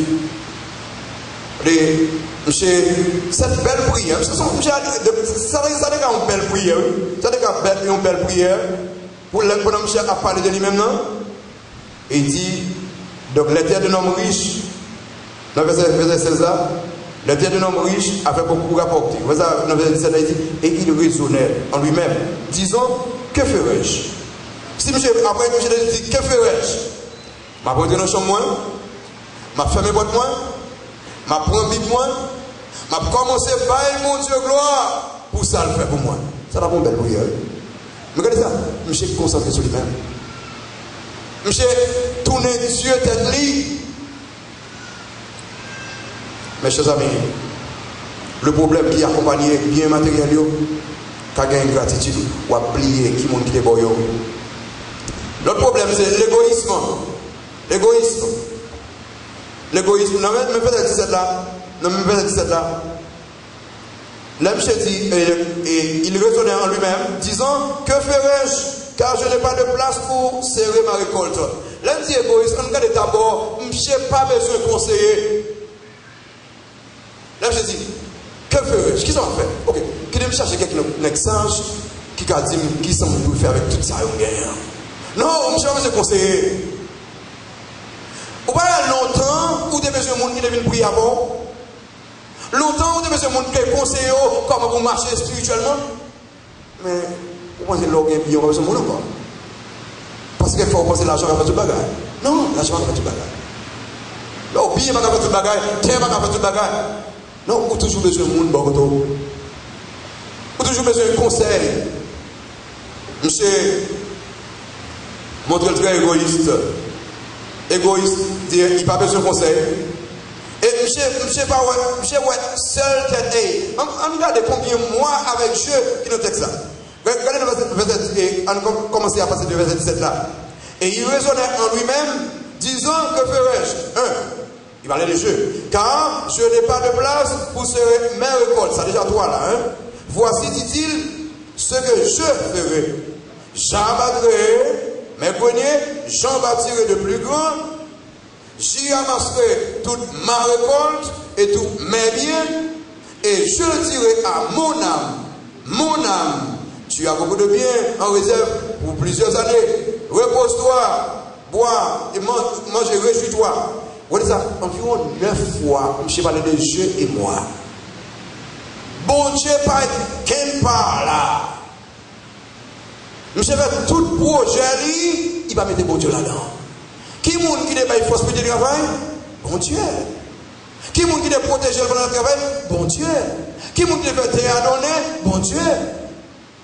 Monsieur, cette belle prière, ça n'est pas une belle prière. Ça n'est pas une belle prière. Pour l'homme cher à parler de lui-même, non? Et il dit, donc les terres d'un homme riche, dans le verset 16 là, les terres d'un homme riche a fait beaucoup rapporter. Dans le verset 17 là, il dit, et il raisonnait en lui-même, disant, que ferais-je? Si monsieur, après monsieur dit, que ferais-je? Ma porte dans le champ moins, ma fermé boîte moins, ma prend bite moins, ma commencé par mon Dieu gloire, pour ça le fait pour moi. Ça n'a pas une belle prière. Mais regardez ça, monsieur concentré sur lui-même. Monsieur, tournez Dieu tête li. Mes chers amis, le problème qui accompagne bien matériel, qui a une gratitude, ou à plier, qui monte les boyaux. L'autre problème, c'est l'égoïsme. L'égoïsme. L'égoïsme. Non, mais peut-être 17 là. Non, mais peut-être 17 là. L'homme dit, et il raisonnait en lui-même, disant, que ferais-je? Car je n'ai pas de place pour serrer ma récolte. L'homme dit égoïste, on regarde d'abord, je n'ai pas besoin de conseiller. L'homme dit, que ferais-je? Qu'est-ce qu'on fait? Ok, qui me chercher quelqu'un sage qui a dit, qui s'en veut faire avec tout ça, non, je n'ai pas besoin de conseiller. Ou pas longtemps, où tu as besoin de monde qui devine prier avant? Longtemps, où tu as besoin de monde qui conseille comment vous marcher spirituellement? Mais, vous pensez que l'orgue est bien, on va besoin de monde encore. Parce qu'il faut penser l'argent à faire tout le bagage. Non, l'argent va faire tout le bagage. Non, bien va faire tout le bagage, terre va faire tout le bagage. Non, vous avez toujours besoin de monde, bon, vous avez toujours besoin de conseil. Monsieur, montre très égoïste. Égoïste, dire, il n'a pas besoin de conseil. Et monsieur, pas seul tête. On regarde combien de mois avec Dieu qui nous texte là. Regardez le verset, on commence à passer du verset 17 là. Et il raisonnait en lui-même, disant, que ferais-je? Il parlait de Dieu. Car je n'ai pas de place pour serrer mes récoltes. Ça déjà toi là. Voici, dit-il, ce que je ferai. J'abattrai mes greniers, j'en bâtirai de plus grands. J'y amasserai toute ma récolte et tous mes biens. Et je le dirai à mon âme, tu as beaucoup de biens en réserve pour plusieurs années. Repose-toi, bois et mange et réjouis-toi. Vous voyez ça, environ 9 fois, je parle de Dieu et moi. Bon Dieu, pas qu'un par là. Je fais tout projet, il va mettre bon Dieu là-dedans. Qui est-ce qui est force pour le travail? Bon Dieu. Qui est-ce qui est protégé pendant le travail? Bon Dieu. Qui est-ce qui est fait adonner? Bon Dieu.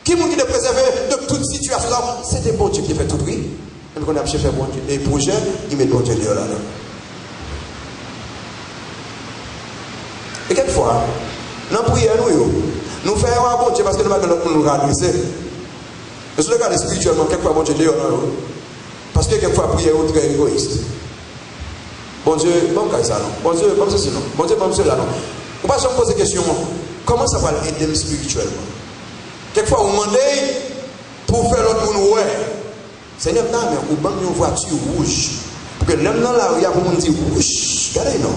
Qui est-ce qui est préservé de toute situation là? C'est bon Dieu qui fait tout, oui. Même quand on a fait bon Dieu, les projets, il met bon Dieu là-dedans. Et quelquefois, dans la prière, nous faisons un bon Dieu parce que nous radresser. Mais si vous regardez spirituellement, quelquefois, bon Dieu dehors, parce que quelquefois, la prière est très égoïste. Bon Dieu, bon ça non. Bon Dieu, comme ceci non. Bon Dieu, comme cela non. On va se poser la question, comment ça va aider spirituellement? Quelquefois, vous demandez pour faire l'autre monde, ouais. Seigneur, non, mais vous avez une voiture rouge. Pour que l'homme dans la rue, vous me dit rouge. Regardez, non.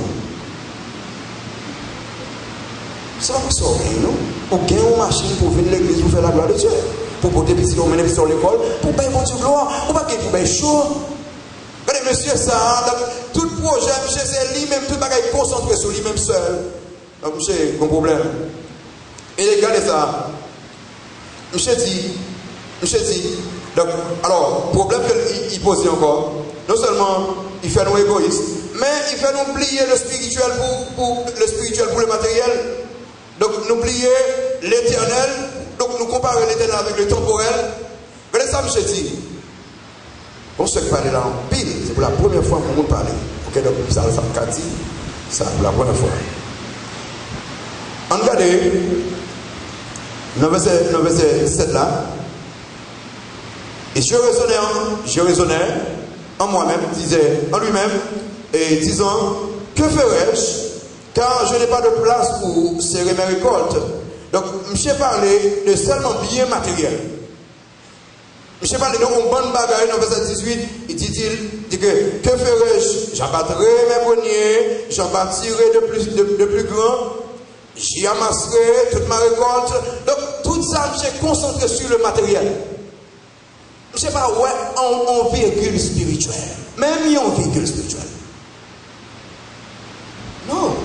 Ça va vous sortir, non? Ou bien une machine pour venir à l'église pour faire la gloire de Dieu. Pour porter petit, on mène sur l'école, pour payer votre gloire, ou pas qu'il faut chaud. Regardez, monsieur, ça, tout projet, monsieur, c'est lui-même, tout le bagage concentré sur lui-même seul. Donc, monsieur, un problème. Et regardez ça. Monsieur dit, donc, alors, problème qu'il pose encore, non seulement il fait nous égoïstes, mais il fait nous oublier le spirituel pour le matériel. Donc nous oublier l'éternel, donc nous comparer l'éternel avec le temporel. Regardez ça, monsieur dit. On se parle là en pile, c'est pour la première fois que nous parlons. Ok, donc ça me dit, ça pour la première fois. On regarde, dans le verset 17 là, et je raisonnais en moi-même, disait en lui-même, et disant, que ferais-je, car je n'ai pas de place pour serrer mes récoltes. Donc, je parlais de seulement bien matériel. Je parle de une bonne bagarre dans le verset 18, il dit que ferais-je? J'abattrai mes greniers, j'en bâtirai de plus grand, j'y amasserai toute ma récolte. Donc tout ça, j'ai concentré sur le matériel. Je ne sais pas, ouais, en véhicule spirituel. Même en véhicule spirituel. Non.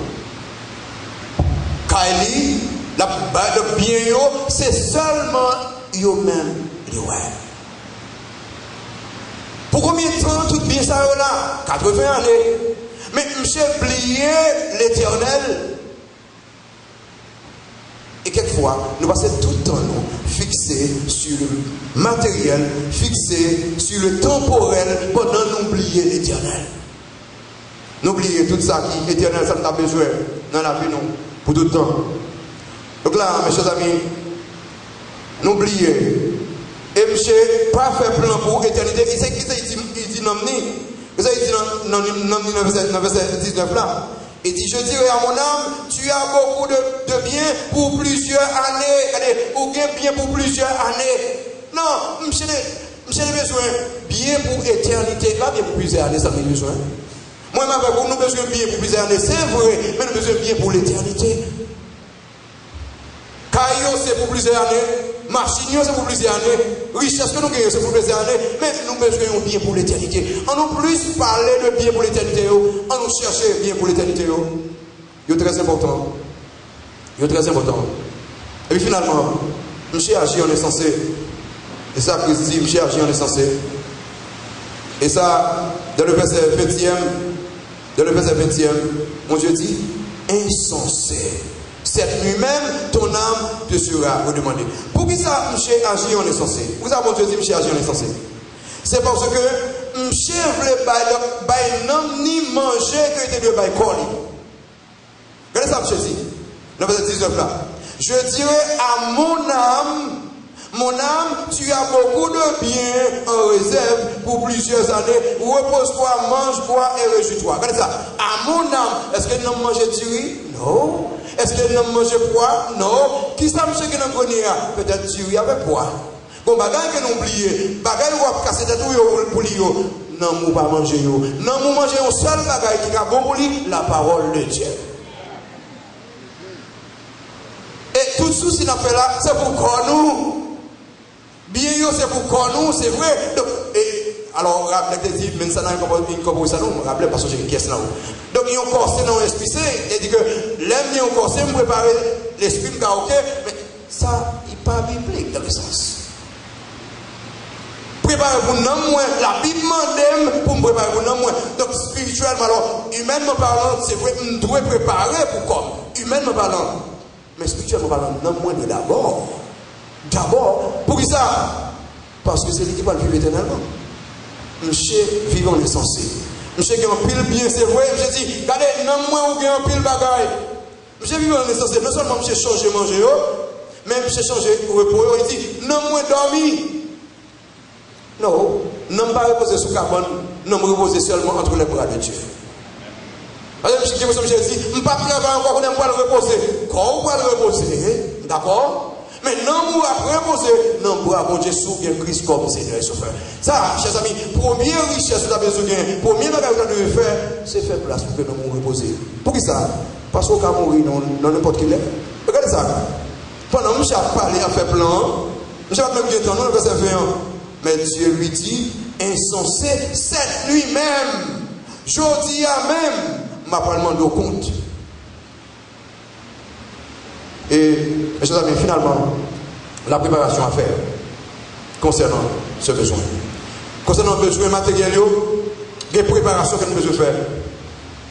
Kaili, le bien, c'est seulement eux-mêmes, ouais. Pour combien de temps tout bien ça là? 80 années. Mais j'ai oublié l'éternel. Et quelquefois, nous passons tout le temps fixés sur le matériel, fixés sur le temporel, pendant nous oublier l'éternel. Nous oublier tout ça qui éternel, ça nous a besoin dans la vie, non, pour tout le temps. Donc là, mes chers amis, nous oublier. Et monsieur, pas faire plan pour l'éternité. Il dit non, il dit dans le verset 19 là. Il dit, je dirai à mon âme, tu as beaucoup de biens pour plusieurs années. Ou bien pour plusieurs années. Non, monsieur n'a besoin bien pour l'éternité. Là, bien pour plusieurs années, ça m'a besoin. Moi, nous avons besoin de bien pour plusieurs années. C'est vrai, mais nous avons besoin de bien pour l'éternité. Caillot, c'est pour plusieurs années. Machine, c'est pour plusieurs années. Richesse que nous gagnons, c'est pour plusieurs années. Mais nous besoin de bien pour l'éternité. On nous plus parler de bien pour l'éternité. On nous chercher bien pour l'éternité. C'est très important. C'est très important. Et puis finalement, monsieur agit en insensé. Et ça, Christ dit, monsieur agit en insensé. Et ça, dans le verset 20e, mon Dieu dit, insensé. Cette nuit même, ton âme te sera redemandée. Pour qui ça, monsieur agit en insensé? Vous avez Dieu dit, monsieur agit en insensé. C'est parce que monsieur voulait pas ni manger que était de bail corps. Regardez ça, monsieur dit. Dans le verset 19 là. Je dirai à mon âme, tu as beaucoup de biens en réserve pour plusieurs années. Repose-toi, mange, bois et réjouis-toi. Regardez ça. À mon âme, est-ce que nous mangeons du riz? Non. Est-ce que nous mangeons poids? Non. Qui ça, monsieur, qui nous connaît? Peut-être du riz avec poids. Bon, bagaille que nous oublions, bagaille où on casse tête pour lui. Non, nous pas manger. Non, nous mangeons un seul bagaille qui est bon pour lui, la parole de Dieu. Et tout souci qu'on fait là, c'est pour qu'on nous. Bien, c'est pour qu'on nous, c'est vrai. Donc, alors, rappelez-vous, même ça n'a pas une ça nous, rappelez parce que j'ai une caisse là. Donc, il y a un corset dans l'esprit, il dit que l'aime, il y a un corset, me préparer l'esprit, ok, mais ça, il n'est pas biblique dans le sens. Préparer pour nous, la Bible m'aime pour me préparer pour nous. Donc, spirituellement, alors, humainement parlant, c'est vrai, je dois préparer pour comme. Humainement parlant. Mais spirituellement parlant, nous, d'abord. D'abord, pour qui ça? Parce que c'est lui qui va le vivre éternellement. Monsieur vivant insensé. Monsieur qui a un pile bien, c'est vrai. Monsieur dit, regardez, non, moi, ou bien un pile bagaille. Monsieur vivant insensé. Non seulement monsieur change manger, mais monsieur change repos. Il dit, non, moi, dormi. Non, non, pas reposer sous carbone. Non, me reposer seulement entre les bras de Dieu. Parce que monsieur dit, je ne peux pas travailler encore, on n'aime pas le reposer. Quand on va le reposer, d'accord? Mais non, pour reposer, non, pour avoir Dieu sous bien Christ comme Seigneur et Sauveur. Ça, chers amis, première richesse que vous avez besoin de première chose que vous devez faire, c'est faire place pour que nous nous reposer. Pour qui ça? Parce qu'on va mourir dans n'importe quel est. Regardez ça. Pendant que je parlé à faire plan, je vais même dire, non, le verset 21. Mais Dieu lui dit, insensé, cette nuit même, jeudi à même, m'a pas demandé au compte. Et, mes chers amis, finalement, la préparation à faire concernant ce besoin. Concernant le besoin matériel, il y a une préparation que nous devons faire.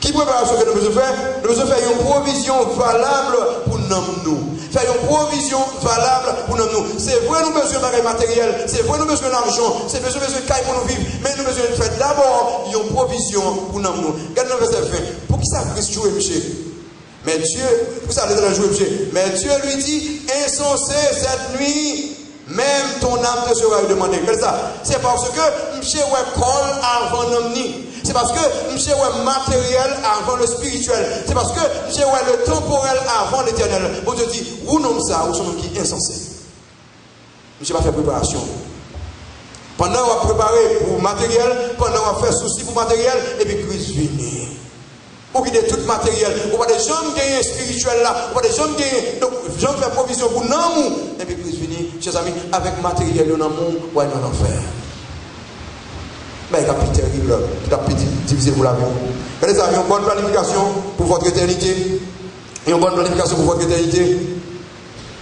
Qui préparation que nous devons faire? Nous devons faire une provision valable pour nous. Faire une provision valable pour nous. C'est vrai, nous avons besoin de matériel. C'est vrai, nous avons besoin d'argent. C'est vrai, nous avons besoin de caille pour nous vivre. Mais nous avons besoin de faire d'abord une provision pour nous. Regardez le verset 20. Pour qui ça Christ joue, monsieur? Mais Dieu, pour ça, les jouer, monsieur. Mais Dieu lui dit, insensé cette nuit. Même ton âme te sera demandée. C'est parce que monsieur ouais col avant l'homme. C'est parce que monsieur ouais matériel avant le spirituel. C'est parce que monsieur ouais le temporel avant l'éternel. Bon Dieu dit, vous nommez ça, vous sommes qui insensé. Monsieur va faire préparation. Pendant on va préparer pour matériel, pendant on va faire souci pour matériel, et puis Christ vient. Pour qu'il y ait tout matériel. On va des gens gagner spirituel là. On va des gens gagner. Donc, gens faire provision pour nous. Et puis, Christ finit, chers amis, avec matériel, on a mon, ou en enfer. Mais il y a plus terrible. Il y a plus difficile pour l'avion. Regardez ça, il y a une bonne planification pour votre éternité. Il y a une bonne planification pour votre éternité.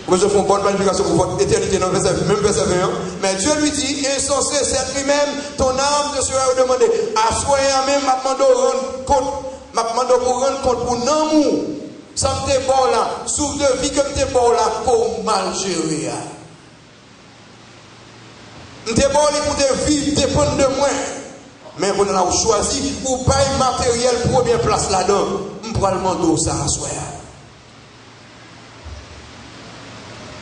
Vous avez une bonne planification pour votre éternité dans le verset, même verset 21. Mais Dieu lui dit, insensé, c'est lui-même, ton âme te sera demandée. À soi même, m'a demandé rendre compte. M'a demandé pour rendre compte pour nous. Sans tes bords là, souffle de vie comme tes bords là, pour mal gérer. Tes bords pour te vivre dépendent de moi. Mais on a choisi ou pas matériel pour bien place là-dedans. On prend le manteau ça à soi.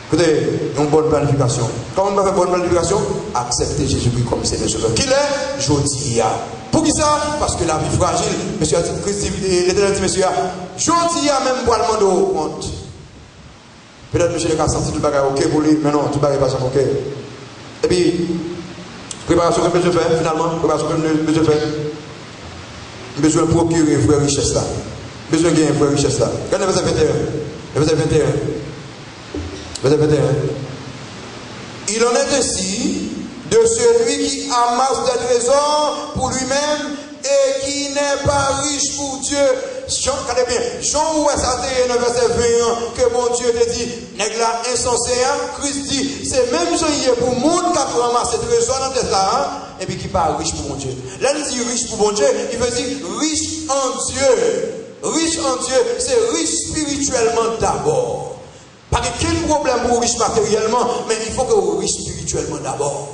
Écoutez, une bonne planification. Comment on va faire une bonne planification? Accepter Jésus-Christ comme Seigneur Sauveur. Qui l'est? Jodia. Pour qui ça? Parce que la vie fragile. Monsieur Christ, l'Éternel dit, monsieur, Jodia même pour le demander au compte. Peut-être monsieur le cas senti tout le bagage ok pour lui, mais non, tout le bagage pas ok. Et puis, préparation que je fais, finalement, préparation que je fais. Besoin de procurer vraie richesse là. Besoin de gagner vraie richesse là. Regardez le verset 21. Le verset 21. Verset 21. Il en est ainsi de celui qui amasse des trésors pour lui-même et qui n'est pas riche pour Dieu. Regardez bien, Jean où est ça dans le verset 21 que mon Dieu te dit, nègre là insensé, Christ dit, c'est même Jean hier pour le monde qui a ramassé des trésors dans le là, et puis qui n'est pas riche pour mon Dieu. Là, il dit riche pour mon Dieu, il veut dire riche en Dieu. Riche en Dieu, c'est riche spirituellement d'abord. Pas aucun problème pour riche matériellement, mais il faut que vous riche spirituellement d'abord.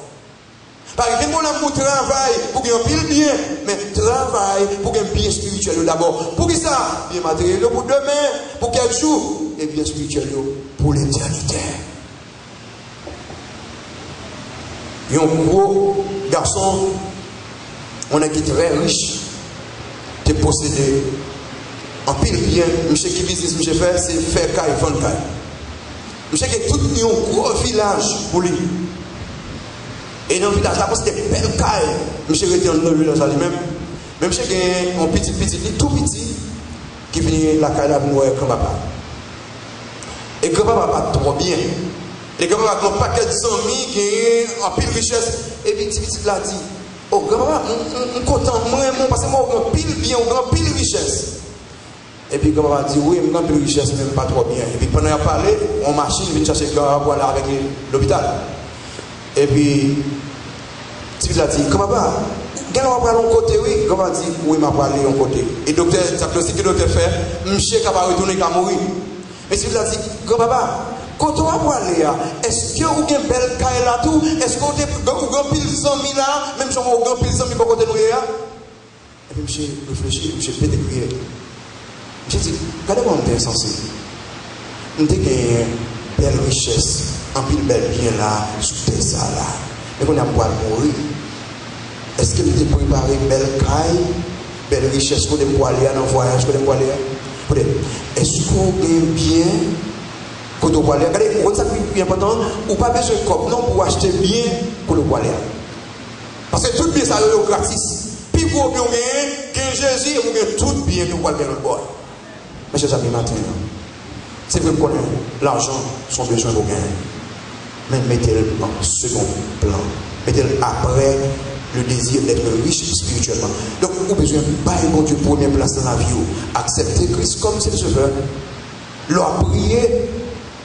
Pas aucun problème pour travail, pour qu'il y ait un pile bien, mais travail pour qu'il y ait un bien spirituel d'abord. Pour qui ça? Bien matériel pour demain, pour quelques jours, et bien spirituel pour l'éternité. Il y a un gros garçon, on est qui très riche, qui est possédé en pile bien. Monsieur qui business, monsieur fait, c'est faire caille, vendre caille. Monsieur qui est tout un gros village pour lui. Et dans le village là, c'était des belles cailles. Monsieur était dans le village lui-même. Mais monsieur qui est un petit, tout petit, qui finit la caille là pour nous grand-papa. Et grand-papa pas trop bien. Et grand-papa a un paquet de amis qui est en pile richesse. Et puis petit là dit, oh grand-papa, on content, moi, parce que moi, on a pile bien, on a pile richesse. Et puis quand on va dire oui, je n'ai plus richesse, même pas trop bien. Et puis pendant qu'on a parlé, on machine vient chercher grand pour aller avec l'hôpital. Et puis, tu a dit, comment va? Quand on va parler de côté, oui, comment on va dire oui, je vais parler de côté. Et le docteur, diagnostic que le docteur fait, je suis capable de retourner à mourir. Mais si vous a dit, grand papa, quand on va parler, est-ce que vous avez une belle caille là tout? Est-ce que vous avez un pile 100 000 là? Même si vous avez un pile 100 000 pour côté de nous? Et puis, monsieur réfléchit, monsieur fait des prières. J'ai dit, regardez-moi, on est insensé. On a une belle richesse, un pile belle bien là, sous tes ça là. Et on a pour mourir. Est-ce que vous avez préparé une belle caille, belle richesse pour aller dans le voyage, pour aller? Est-ce qu'on gagne bien quand on va aller? Regardez, ça qui est important, ou pas besoin de cop, non, pour acheter bien pour le aller. Parce que tout bien ça est gratis. Puis pour bien gagner Jésus, vous gagnez tout bien pour aller dans le bois. Mes chers amis, maintenant, c'est vrai que l'argent, son besoin pour gagner. Mais mettez-le en second plan. Mettez-le après le désir d'être riche spirituellement. Donc, vous avez besoin de bailler mon Dieu première place dans la vie. Acceptez Christ comme c'est le sauveur. Leur prier,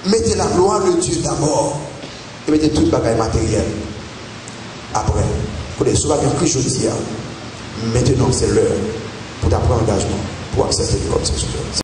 mettez la gloire de Dieu d'abord. Et mettez tout le bagage matériel. Après, pour les sauver avec Christ, je dis, maintenant c'est l'heure pour ta prendre engagement. pour accepter comme Seigneur.